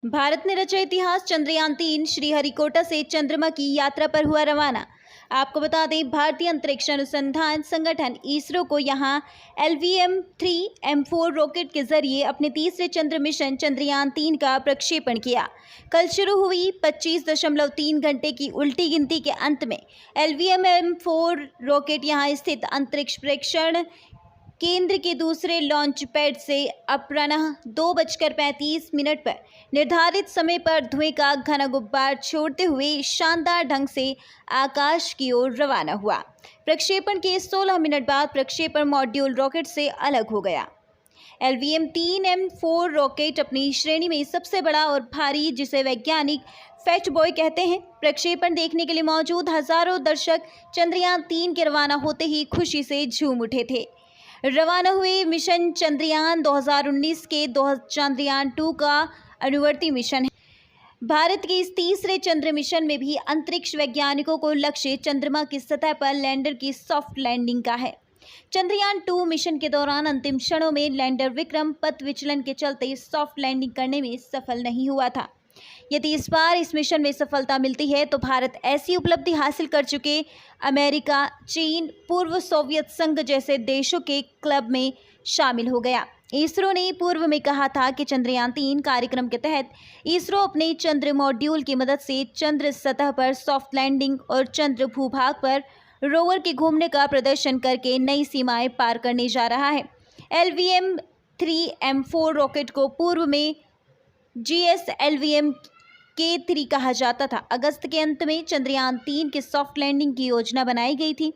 भारत ने रचा इतिहास। चंद्रयान-3 श्रीहरिकोटा से चंद्रमा की यात्रा पर हुआ रवाना। आपको बता दें, भारतीय अंतरिक्ष अनुसंधान संगठन इसरो को यहां LVM-3 M4 रॉकेट के जरिए अपने तीसरे चंद्र मिशन चंद्रयान-3 का प्रक्षेपण किया। कल शुरू हुई 25.3 घंटे की उल्टी गिनती के अंत में LVM-M4 रॉकेट यहां स्थित अंतरिक्ष प्रेक्षण केंद्र के दूसरे लॉन्च पैड से अपराह्न 2:35 पर निर्धारित समय पर धुएं का घना गुब्बार छोड़ते हुए शानदार ढंग से आकाश की ओर रवाना हुआ। प्रक्षेपण के 16 मिनट बाद प्रक्षेपण मॉड्यूल रॉकेट से अलग हो गया। LVM-3 M4 रॉकेट अपनी श्रेणी में सबसे बड़ा और भारी, जिसे वैज्ञानिक फैट बॉय कहते हैं। प्रक्षेपण देखने के लिए मौजूद हजारों दर्शक चंद्रयान-3 के रवाना होते ही खुशी से झूम उठे थे। रवाना हुए मिशन चंद्रयान 2019 के चंद्रयान-2 का अनुवर्ती मिशन है। भारत के इस तीसरे चंद्र मिशन में भी अंतरिक्ष वैज्ञानिकों को लक्ष्य चंद्रमा की सतह पर लैंडर की सॉफ्ट लैंडिंग का है। चंद्रयान-2 मिशन के दौरान अंतिम क्षणों में लैंडर विक्रम पथ विचलन के चलते सॉफ्ट लैंडिंग करने में सफल नहीं हुआ था। यदि इस बार इस मिशन में सफलता मिलती है तो भारत ऐसी उपलब्धि हासिल कर चुके अमेरिका, चीन, पूर्व सोवियत संघ जैसे देशों के क्लब में शामिल हो गया। इसरो ने पूर्व में कहा था कि चंद्रयान-3 कार्यक्रम के तहत इसरो अपने चंद्र मॉड्यूल की मदद से चंद्र सतह पर सॉफ्ट लैंडिंग और चंद्र भूभाग पर रोवर के घूमने का प्रदर्शन करके नई सीमाएं पार करने जा रहा है। LVM-3 M4 रॉकेट को पूर्व में GSLV-K3 कहा जाता था। अगस्त के अंत में चंद्रयान-3 के सॉफ्ट लैंडिंग की योजना बनाई गई थी।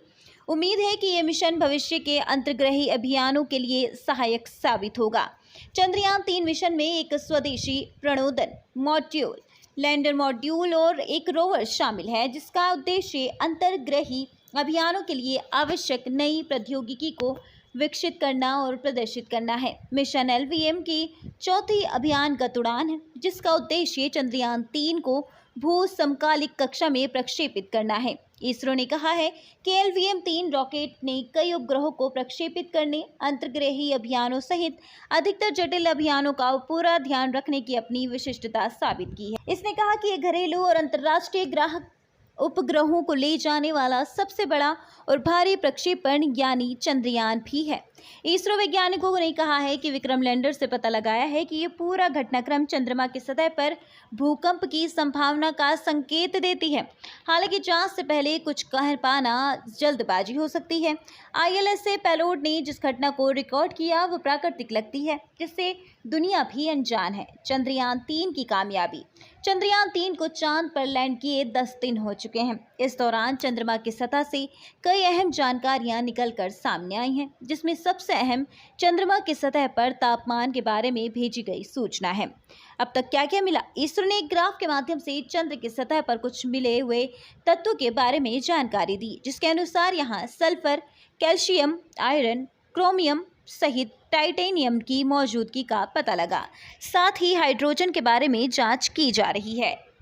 उम्मीद है कि यह मिशन भविष्य के अंतर्ग्रही अभियानों के लिए सहायक साबित होगा। चंद्रयान-3 मिशन में एक स्वदेशी प्रणोदन मॉड्यूल, लैंडर मॉड्यूल और एक रोवर शामिल है, जिसका उद्देश्य अंतर्ग्रही अभियानों के लिए आवश्यक नई प्रौद्योगिकी को विकसित करना और प्रदर्शित करना है। मिशन LVM की चौथी अभियानगत उड़ान है, जिसका उद्देश्य चंद्रयान-3 को भू समकालिक कक्षा में प्रक्षेपित करना है। इसरो ने कहा है कि LVM-3 रॉकेट ने कई उपग्रहों को प्रक्षेपित करने, अंतर्ग्रही अभियानों सहित अधिकतर जटिल अभियानों का पूरा ध्यान रखने की अपनी विशिष्टता साबित की है। इसने कहा कि ये घरेलू और अंतर्राष्ट्रीय ग्राहक उपग्रहों को ले जाने वाला सबसे बड़ा और भारी प्रक्षेपण यानी चंद्रयान भी है। इसरो वैज्ञानिकों ने कहा है कि विक्रम लैंडर से पता लगाया है कि ये पूरा घटनाक्रम चंद्रमा की सतह पर भूकंप की संभावना का संकेत देती है। हालांकि जांच से पहले कुछ कह पाना जल्दबाजी हो सकती है। ILSA पेलोड ने जिस घटना को रिकॉर्ड किया वो प्राकृतिक लगती है, जिससे दुनिया भी अनजान है। चंद्रयान-3 की कामयाबी। चंद्रयान-3 को चांद पर लैंड किए 10 दिन हो चुके हैं। इस दौरान चंद्रमा की सतह से कई अहम जानकारियां निकलकर सामने आई हैं, जिसमें सबसे अहम चंद्रमा की सतह पर तापमान के बारे में भेजी गई सूचना है। अब तक क्या क्या मिला? इसरो ने एक ग्राफ के माध्यम से चंद्र की सतह पर कुछ मिले हुए तत्वों के बारे में जानकारी दी, जिसके अनुसार यहाँ सल्फर, कैल्शियम, आयरन, क्रोमियम सहित टाइटेनियम की मौजूदगी का पता लगा। साथ ही हाइड्रोजन के बारे में जांच की जा रही है।